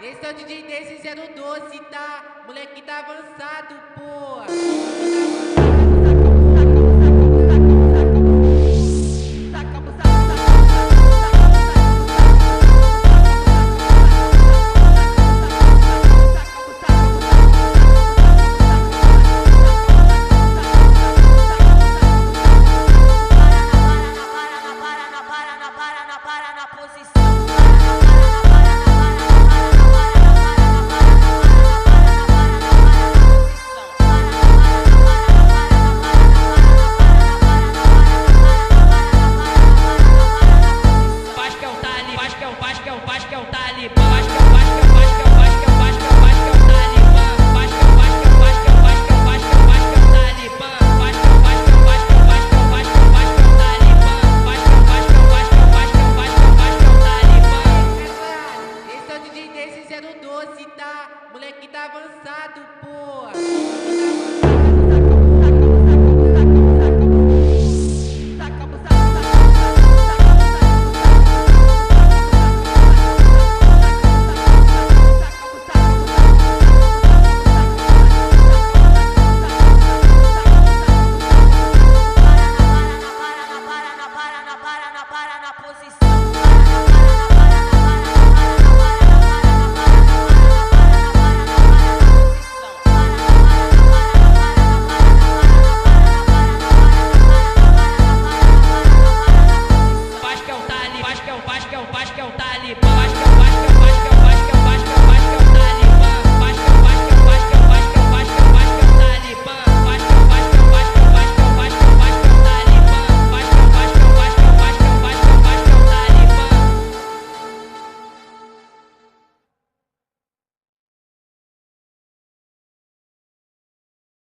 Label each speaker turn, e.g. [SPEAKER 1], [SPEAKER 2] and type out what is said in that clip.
[SPEAKER 1] Esse é o DJ desse 012, tá? Moleque tá avançado, pô. Esse é o DJ desse 012, tá? Moleque tá avançado, pô.